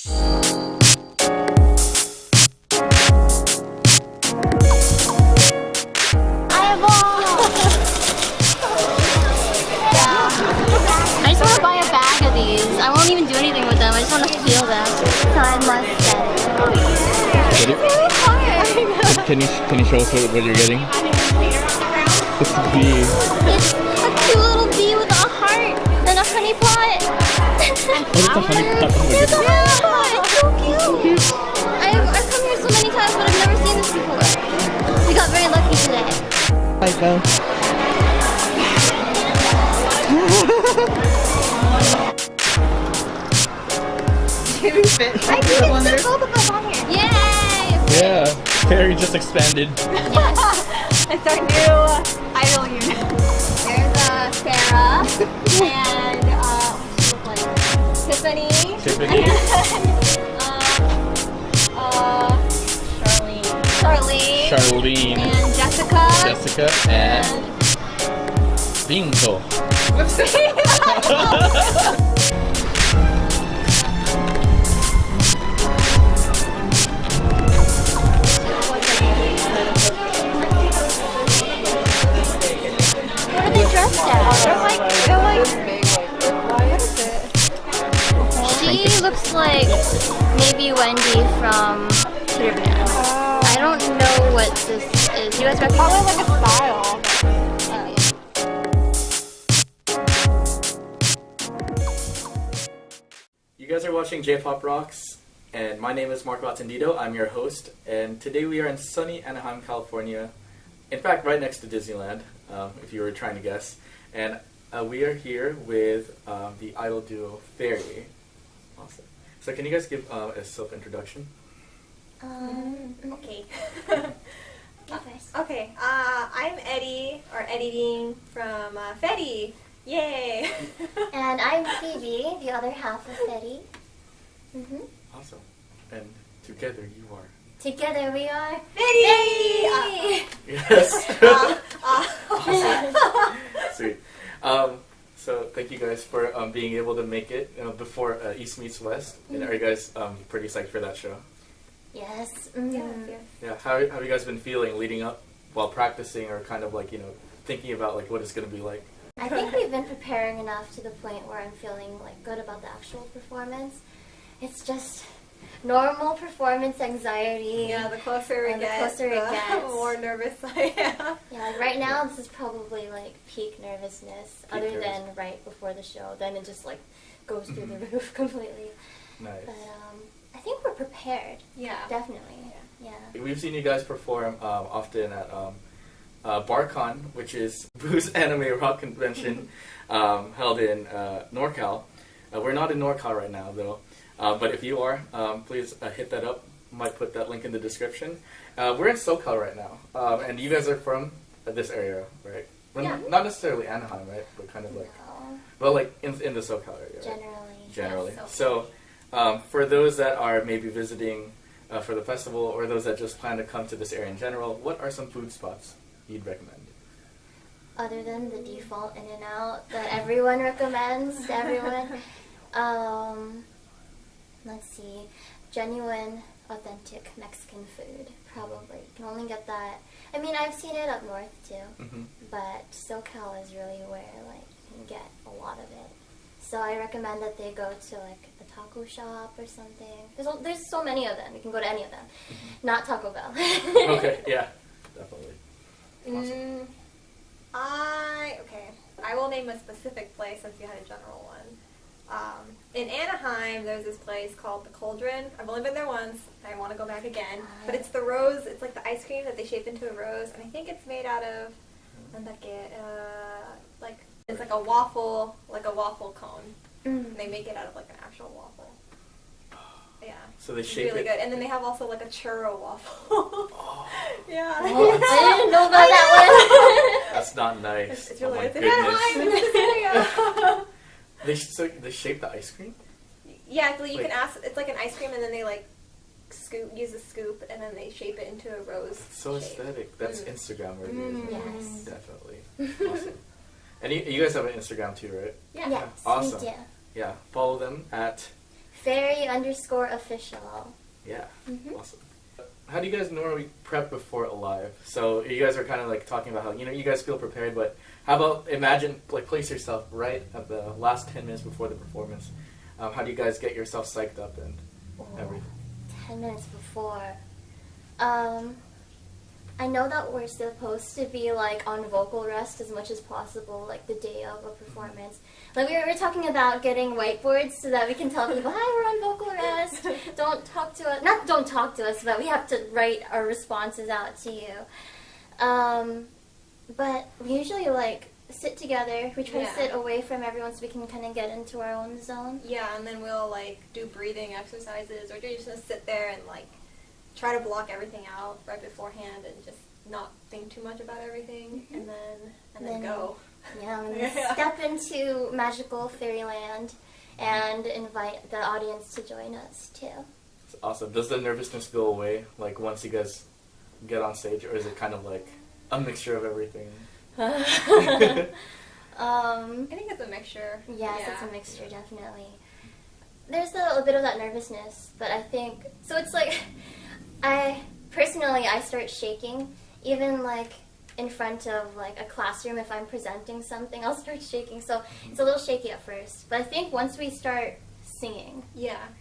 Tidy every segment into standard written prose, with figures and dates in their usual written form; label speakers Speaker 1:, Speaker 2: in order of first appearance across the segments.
Speaker 1: I just want to buy a bag of these. I won't even do anything with them. I just want to feel them. So I must get it.
Speaker 2: It's really hard. Can you show us what you're getting? It's a bee.
Speaker 1: It's a cute little bee with a heart and a honey pot.
Speaker 2: It's a honey pot.
Speaker 1: It's a honey pot. It's so cute. I've come here so many times, but I've never seen this before. We got very lucky today.
Speaker 2: Hi, go.
Speaker 3: Can we fit?
Speaker 1: I think it's both of us on here. Yay!
Speaker 2: Yeah, PhEri just expanded.
Speaker 1: Yes.
Speaker 3: It's our new idol unit.
Speaker 1: There's Sarah and what's she look like?
Speaker 3: Tiffany.
Speaker 2: Tiffany.
Speaker 1: Charlene.
Speaker 2: Charlene.
Speaker 1: And Jessica.
Speaker 2: Jessica and Bingo.
Speaker 1: What are they dressed as?
Speaker 3: They're like what is it?
Speaker 1: She looks like maybe Wendy from Twitter Banana. I don't know what this is. You guys recognize?
Speaker 3: Probably like a style.
Speaker 4: You guys are watching JpopRocks, and my name is Marco Attendido. I'm your host, and today we are in sunny Anaheim, California. In fact, right next to Disneyland, if you were trying to guess. And we are here with the idol duo PhEri. Awesome. So can you guys give a self-introduction?
Speaker 5: Okay.
Speaker 1: First.
Speaker 5: Okay. I'm Eddie, or editing from PhEri. Yay!
Speaker 1: And I'm Phoebe, the other half of PhEri.
Speaker 4: Awesome. And together you are.
Speaker 1: Together we are
Speaker 5: PhEri!
Speaker 4: Yes. Awesome. Sweet. So thank you guys for being able to make it before East Meets West. And are you guys pretty psyched for that show?
Speaker 1: Yes.
Speaker 4: Yeah. How have you guys been feeling leading up while practicing, or kind of like thinking about like what it's going to be like?
Speaker 1: I think we've been preparing enough to the point where I'm feeling like good about the actual performance. It's just normal performance anxiety.
Speaker 5: Yeah, the closer it gets, the more nervous I am.
Speaker 1: Yeah, like right now this is probably like peak nervousness, other than right before the show. Then it just like goes through the roof completely.
Speaker 4: Nice.
Speaker 1: But I think we're prepared.
Speaker 5: Yeah.
Speaker 1: Definitely. Yeah.
Speaker 4: We've seen you guys perform often at BARCON, which is Boo's Anime Rock Convention, held in NorCal. We're not in NorCal right now, though. But if you are, please hit that up. Might put that link in the description. We're in SoCal right now, and you guys are from this area, right?
Speaker 1: Yeah.
Speaker 4: Not necessarily Anaheim, right? But kind of like,
Speaker 1: No,
Speaker 4: well, like in the SoCal area. Right?
Speaker 1: generally.
Speaker 4: Generally. So, for those that are maybe visiting for the festival, or those that just plan to come to this area in general, what are some food spots you'd recommend?
Speaker 1: Other than the default In-N-Out that everyone recommends to everyone. Let's see. Genuine, authentic Mexican food, probably. You can only get that. I mean, I've seen it up north too, but SoCal is really where like you can get a lot of it. So I recommend that they go to like a taco shop or something. There's so many of them. You can go to any of them. Not Taco Bell.
Speaker 4: Okay, yeah, definitely. Awesome.
Speaker 5: I will name a specific place since you had a general one. In Anaheim, there's this place called the Cauldron. I've only been there once. I want to go back again. But it's the rose. It's like the ice cream that they shape into a rose, and I think it's made out of like it's like a waffle cone. And they make it out of like an actual waffle. Yeah.
Speaker 4: So they
Speaker 5: It's
Speaker 4: shape
Speaker 5: really
Speaker 4: it.
Speaker 5: good. And then they have also like a churro waffle. Yeah.
Speaker 1: I didn't know about that one.
Speaker 4: That's not nice.
Speaker 5: It's really
Speaker 4: oh my
Speaker 5: good.
Speaker 4: goodness. They shape the ice cream?
Speaker 5: Yeah, so you can ask. It's like an ice cream, and then they like use a scoop, and then they shape it into a rose.
Speaker 4: It's so
Speaker 5: shape.
Speaker 4: aesthetic. That's Instagram worthy. isn't it?
Speaker 1: Yes.
Speaker 4: Definitely. Awesome. And you guys have an Instagram too, right?
Speaker 5: Yeah.
Speaker 1: Yes,
Speaker 4: Awesome.
Speaker 1: we do.
Speaker 4: Yeah. Follow them at
Speaker 1: PhEri_official.
Speaker 4: Yeah,
Speaker 1: Mhm.
Speaker 4: awesome. How do you guys normally prep before a live? So you guys are kind of like talking about how you guys feel prepared, but how about imagine like place yourself right at the last 10 minutes before the performance. How do you guys get yourself psyched up and everything?
Speaker 1: 10 minutes before. I know that we're supposed to be like on vocal rest as much as possible, like the day of a performance. Like we were talking about getting whiteboards so that we can tell people, "Hi, we're on vocal rest. Don't talk to us." Not don't talk to us, but we have to write our responses out to you. But we usually like sit together. We try to sit away from everyone so we can kind of get into our own zone.
Speaker 5: Yeah, and then we'll like do breathing exercises, or you're just gonna sit there and like try to block everything out right beforehand and just not think too much about everything, and then go.
Speaker 1: Yeah, and then step into magical fairyland and invite the audience to join us too.
Speaker 4: It's awesome. Does the nervousness go away like once you guys get on stage, or is it kind of like a mixture of everything?
Speaker 5: I think it's a mixture.
Speaker 1: Yes, it's a mixture, definitely. There's a bit of that nervousness, but I think so. It's like I start shaking, even like in front of like a classroom. If I'm presenting something, I'll start shaking. So it's a little shaky at first, but I think once we start singing,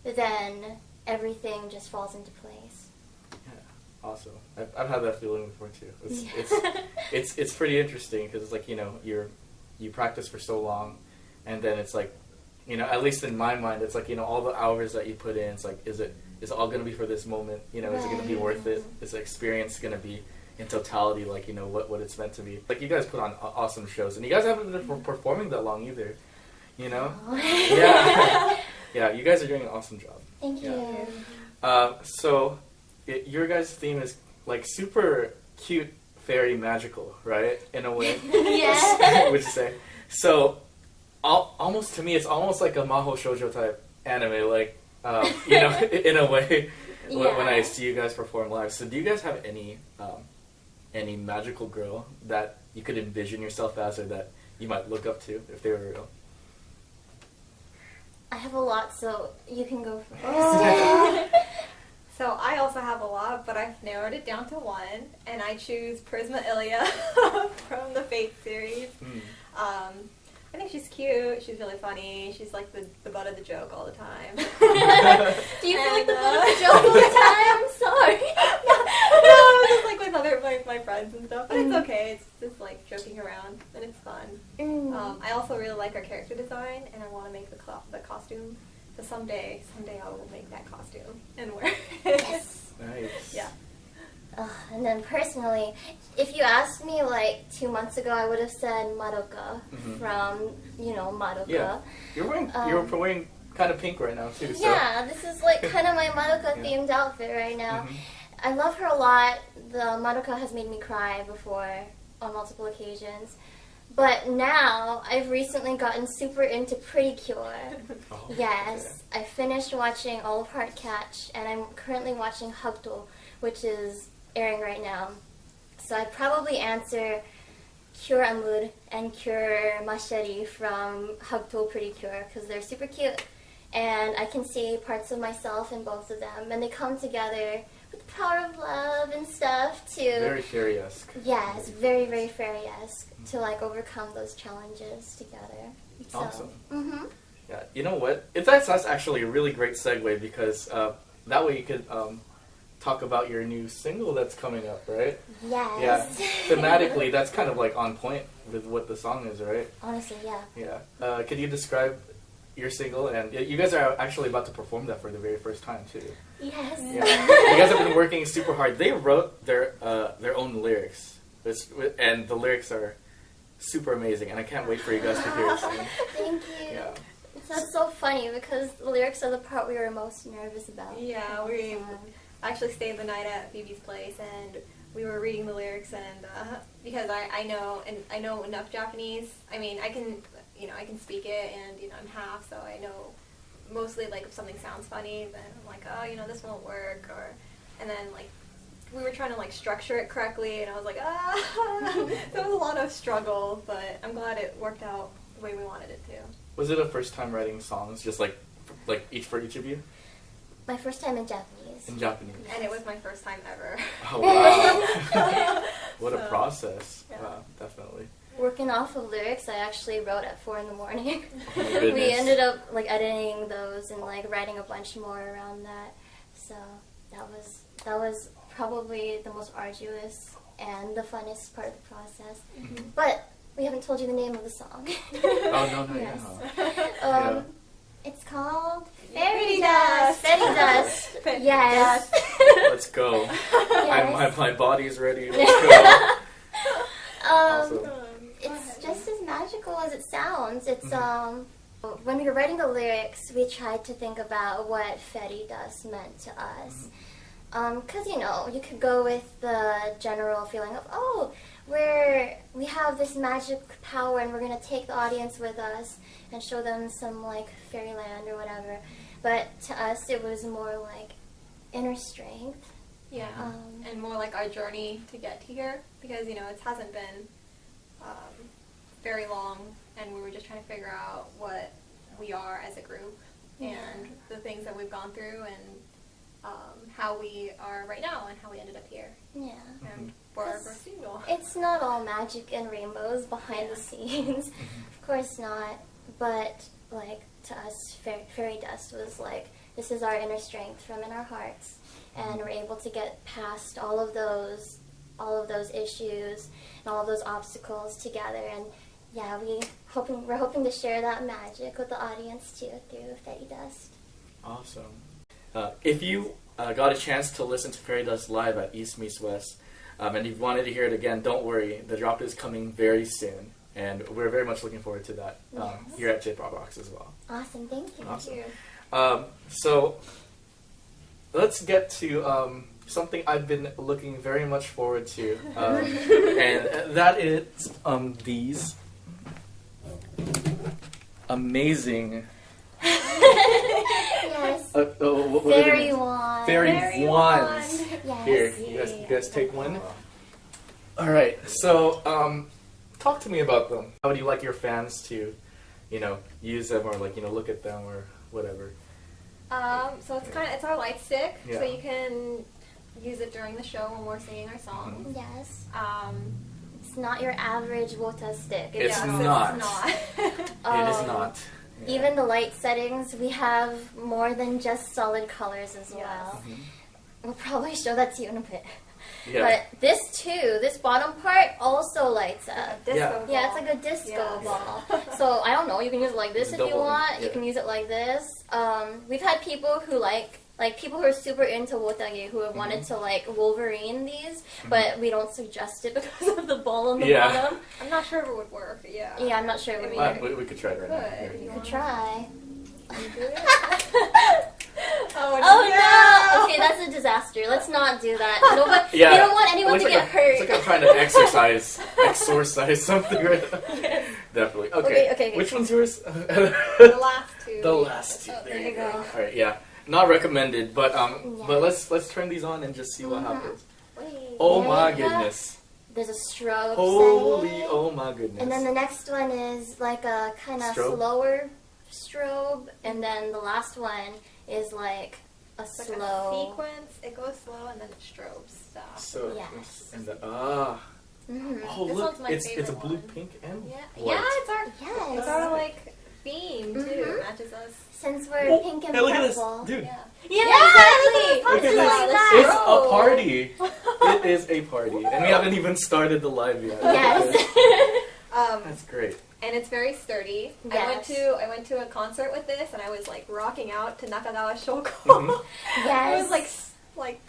Speaker 1: then everything just falls into place.
Speaker 4: Yeah, awesome. I've had that feeling before too. It's pretty interesting because it's like you practice for so long, and then it's like at least in my mind, it's like all the hours that you put in. It's like is it all going to be for this moment? Is it going to be worth it? Is the experience going to be in totality like what it's meant to be? Like you guys put on awesome shows, and you guys haven't been performing that long either. Yeah, you guys are doing an awesome job.
Speaker 1: Thank you.
Speaker 4: So your guys' theme is like super cute, fairy, magical, right? In a way.
Speaker 1: Yeah.
Speaker 4: Would you say? So almost to me, it's almost like a Maho Shoujo type anime, like in a way. When I see you guys perform live. So do you guys have any magical girl that you could envision yourself as, or that you might look up to if they were real?
Speaker 1: I have a lot, so you can go first.
Speaker 5: So I also have a lot, but I've narrowed it down to one, and I choose Prisma Ilya from the Fate series. I think she's cute. She's really funny. She's like the butt of the joke all the time.
Speaker 1: Do you feel like the butt of the joke all the time? I'm sorry.
Speaker 5: No, just like with other my friends and stuff. But it's okay. It's just like joking around, and it's fun. I also really like her character design, and I want to make the costume. So someday I will make that costume and wear it.
Speaker 1: Yes.
Speaker 4: Nice.
Speaker 5: Yeah.
Speaker 1: And then personally, if you asked me like 2 months ago, I would have said Madoka from Madoka.
Speaker 4: Yeah, you're wearing kind of pink right now too. So.
Speaker 1: Yeah, this is like kind of my Madoka themed outfit right now. I love her a lot. The Madoka has made me cry before on multiple occasions. But now, I've recently gotten super into Pretty Cure. Yes, I finished watching all of Heart Catch, and I'm currently watching Hagto, which is airing right now. So I'd probably answer Cure Amur and Cure Masheri from Hagto Pretty Cure, because they're super cute. And I can see parts of myself in both of them, and they come together with the power of love and stuff to...
Speaker 4: Very fairy-esque.
Speaker 1: Yes, very, very fairy-esque to like overcome those challenges together. So,
Speaker 4: awesome. Yeah, you know what? That's actually a really great segue, because that way you could talk about your new single that's coming up, right?
Speaker 1: Yes.
Speaker 4: Yeah. Thematically, that's kind of like on point with what the song is, right?
Speaker 1: Honestly, yeah.
Speaker 4: Yeah. Could you describe your single? And you guys are actually about to perform that for the very first time too.
Speaker 1: Yes.
Speaker 4: Yeah. You guys have been working super hard. They wrote their own lyrics, and the lyrics are super amazing. And I can't wait for you guys to hear it soon.
Speaker 1: Thank you.
Speaker 4: Yeah.
Speaker 1: That's so funny because the lyrics are the part we were most nervous about.
Speaker 5: Yeah, we actually stayed the night at Phoebe's place, and we were reading the lyrics, and because I know enough Japanese. I mean, I can speak it, and I'm half, so I know mostly like if something sounds funny, then I'm like, oh, this won't work, and then like we were trying to like structure it correctly, and I was like, there was a lot of struggle, but I'm glad it worked out the way we wanted it to.
Speaker 4: Was it a first time writing songs, just like Like for each of you?
Speaker 1: My first time in Japanese.
Speaker 4: In Japanese.
Speaker 5: And it was my first time ever.
Speaker 4: Oh wow! What a process!
Speaker 5: Yeah.
Speaker 4: Wow, definitely.
Speaker 1: Working off of lyrics, I actually wrote at 4 in the morning.
Speaker 4: Oh my goodness.
Speaker 1: We ended up like editing those and like writing a bunch more around that. So that was probably the most arduous and the funnest part of the process.
Speaker 4: Mhm.
Speaker 1: But we haven't told you the name of the song.
Speaker 4: Oh no, no,
Speaker 1: Yes.
Speaker 4: no. Yeah.
Speaker 1: It's called
Speaker 5: Fairy Dust.
Speaker 1: Fairy Dust. Yes.
Speaker 4: Let's go.
Speaker 1: Yes.
Speaker 4: My body's ready. Let's go. Awesome.
Speaker 1: It's just as magical as it sounds. It's when we were writing the lyrics, we tried to think about what fairy dust meant to us. Because you could go with the general feeling of, oh, we have this magic power and we're gonna take the audience with us and show them some like fairyland or whatever. But to us, it was more like inner strength.
Speaker 5: Yeah, and more like our journey to get here, because it hasn't been very long, and we were just trying to figure out what we are as a group and the things that we've gone through and how we are right now and how we ended up here.
Speaker 1: Yeah.
Speaker 5: And for our first single.
Speaker 1: It's not all magic and rainbows behind the scenes. Of course not. But like to us, fairy dust was like, this is our inner strength from in our hearts, and we're able to get past all of those issues and all of those obstacles together. And yeah, we're hoping to share that magic with the audience too through fairy dust.
Speaker 4: Awesome. If you got a chance to listen to Fairy Dust live at East Meets West, and you wanted to hear it again, don't worry. The drop is coming very soon, and we're very much looking forward to that here at JpopRocks as well.
Speaker 1: Awesome, thank you.
Speaker 4: Awesome. So let's get to something I've been looking very much forward to, and that is these amazing
Speaker 1: Yes.
Speaker 4: what
Speaker 1: Fairy wand.
Speaker 4: Fairy wands.
Speaker 1: Yes.
Speaker 4: Here, you guys take one. All right. So, talk to me about them. How would you like your fans to, use them or look at them or whatever?
Speaker 5: So it's our light stick,
Speaker 4: Yeah.
Speaker 5: so you can use it during the show when we're singing our songs.
Speaker 1: Yes.
Speaker 5: It's
Speaker 1: It's not your average water stick.
Speaker 4: It's
Speaker 5: yeah,
Speaker 4: not.
Speaker 5: It's not.
Speaker 4: It is not. Yeah.
Speaker 1: Even the light settings, we have more than just solid colors as well.
Speaker 4: Mhm.
Speaker 1: We'll probably show that to you in a bit.
Speaker 4: Yeah.
Speaker 1: But this too, this bottom part also lights up.
Speaker 5: Disco
Speaker 4: Yeah.
Speaker 5: ball.
Speaker 1: Yeah, it's like a disco
Speaker 5: Yes.
Speaker 1: ball. So I don't know, you can use it like this
Speaker 4: It's
Speaker 1: if you
Speaker 4: double,
Speaker 1: want.
Speaker 4: yeah.
Speaker 1: You can use it like this. We've had people who like people who are super into wotage who have wanted to like Wolverine these, but we don't suggest it because of the ball on the
Speaker 4: Yeah.
Speaker 1: bottom.
Speaker 5: I'm not sure if it would work. Yeah.
Speaker 1: Yeah, I'm not sure it would
Speaker 5: I
Speaker 1: work.
Speaker 5: mean,
Speaker 4: We could try it right now.
Speaker 5: Good.
Speaker 4: Here.
Speaker 1: You could try.
Speaker 5: Can you do it?
Speaker 1: Oh no! Okay, that's a disaster. Let's not do that. Nobody,
Speaker 4: Yeah.
Speaker 1: We don't want anyone
Speaker 4: It's
Speaker 1: to
Speaker 4: like
Speaker 1: get hurt.
Speaker 4: It's like I'm trying to exorcise something right now. Definitely. Okay.
Speaker 1: Okay.
Speaker 5: Oh,
Speaker 4: Which one's yours?
Speaker 5: The last two.
Speaker 4: The last two.
Speaker 5: Oh,
Speaker 1: there you go.
Speaker 4: All right. Yeah. Not recommended, but
Speaker 1: Yeah.
Speaker 4: but let's turn these on and just see what happens.
Speaker 5: Wait.
Speaker 4: Oh
Speaker 1: There
Speaker 4: my
Speaker 1: you go.
Speaker 4: goodness!
Speaker 1: There's a strobe.
Speaker 4: Holy,
Speaker 1: setting.
Speaker 4: oh my goodness!
Speaker 1: And then the next one is like a kind of
Speaker 4: Strobe?
Speaker 1: slower strobe, and then the last one is like a
Speaker 5: It's like
Speaker 1: slow.
Speaker 5: a sequence. It goes slow and then it strobes. Stop.
Speaker 4: So
Speaker 1: Yes.
Speaker 4: and the
Speaker 1: Mhm.
Speaker 4: oh
Speaker 5: This
Speaker 4: look,
Speaker 5: one's my
Speaker 4: it's a
Speaker 5: favorite
Speaker 4: blue,
Speaker 5: one.
Speaker 4: pink, and
Speaker 5: Yeah.
Speaker 4: white.
Speaker 5: Yeah.
Speaker 1: Yes.
Speaker 5: It's our like theme too.
Speaker 1: Mhm.
Speaker 5: Matches us.
Speaker 1: Since we're
Speaker 4: Oh,
Speaker 1: pink and
Speaker 4: hey, look at this,
Speaker 1: purple.
Speaker 4: dude!
Speaker 5: Yeah.
Speaker 1: Yeah, exactly.
Speaker 4: Look at
Speaker 1: Just
Speaker 4: this!
Speaker 1: like that.
Speaker 4: It's a party. It is a party, and we haven't even started the live yet.
Speaker 1: Yes.
Speaker 4: That's great.
Speaker 5: And it's very sturdy.
Speaker 1: Yes.
Speaker 5: I went to a concert with this, and I was like rocking out to Nakagawa Shoko.
Speaker 4: Mhm.
Speaker 1: Yes.
Speaker 5: I was like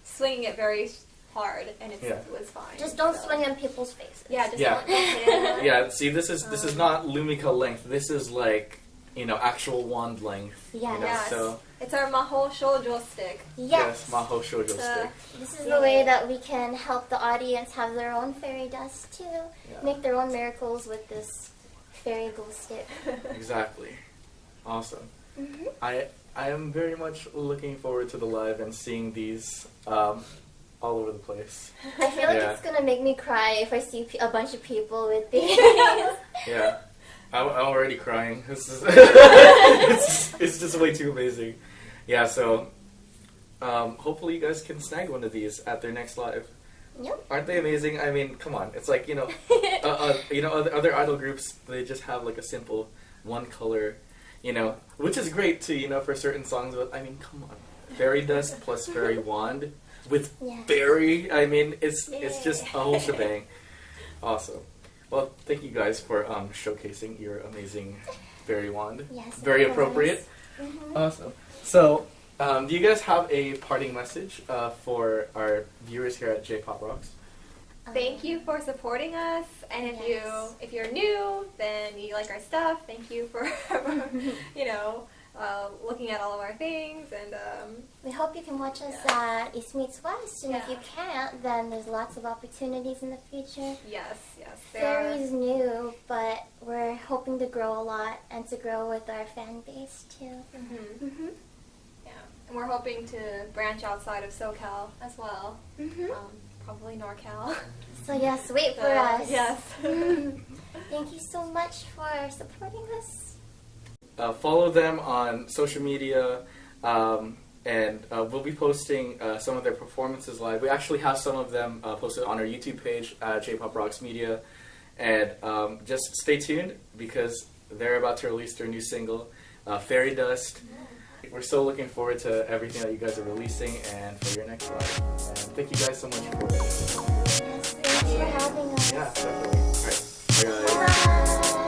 Speaker 5: swinging it very hard, and it was fine.
Speaker 1: Just don't
Speaker 5: so.
Speaker 1: swing in people's faces.
Speaker 5: Yeah, just
Speaker 4: Yeah.
Speaker 5: don't hit.
Speaker 4: Yeah, see, this is not Lumika length. This is like, actual wand length.
Speaker 1: Yes.
Speaker 5: Yes.
Speaker 4: So
Speaker 5: It's our Maho Shoujo stick.
Speaker 1: Yes.
Speaker 4: Maho Shoujo stick.
Speaker 1: This is the way that we can help the audience have their own fairy dust too.
Speaker 4: Yeah.
Speaker 1: Make their own miracles with this fairy glue stick.
Speaker 4: Exactly. Awesome.
Speaker 1: Mhm.
Speaker 4: I am very much looking forward to the live and seeing these all over the place.
Speaker 1: I feel like
Speaker 4: Yeah.
Speaker 1: it's gonna make me cry if I see a bunch of people with these.
Speaker 4: Yeah. I'm already crying. This is it's just way too amazing. Yeah, so hopefully you guys can snag one of these at their next live.
Speaker 1: Yep.
Speaker 4: Aren't they amazing? I mean, come on. It's like, other idol groups, they just have like a simple one color, which is great too, for certain songs. But I mean, come on. Fairy dust plus fairy wand with berry. I mean, it's just a whole shebang. Awesome. Well, thank you guys for showcasing your amazing fairy wand.
Speaker 1: Yes.
Speaker 4: Very appropriate.
Speaker 1: Mm-hmm.
Speaker 4: Awesome. So, do you guys have a parting message for our viewers here at JpopRocks?
Speaker 5: Thank you for supporting us, and if you're new, then you like our stuff. Thank you for looking at all of our things, and
Speaker 1: we hope you can watch us at East Meets West, and if you
Speaker 5: Yeah.
Speaker 1: can't, then there's lots of opportunities in the future.
Speaker 5: yes,
Speaker 1: Fairy's new, but we're hoping to grow a lot and to grow with our fan base too.
Speaker 5: Mm-hmm. Yeah, and we're hoping to branch outside of SoCal as well.
Speaker 1: Mm-hmm.
Speaker 5: Probably NorCal.
Speaker 1: So yes, wait for us.
Speaker 5: Yes.
Speaker 1: Thank you so much for supporting us.
Speaker 4: Follow them on social media, and we'll be posting some of their performances live. We actually have some of them posted on our YouTube page, JpopRocks Media, and just stay tuned because they're about to release their new single, Fairy Dust. We're so looking forward to everything that you guys are releasing and for your next live. And thank you guys so much for
Speaker 1: Yes, thanks for having us.
Speaker 4: Yeah, definitely. All right. Bye, guys.
Speaker 1: Bye.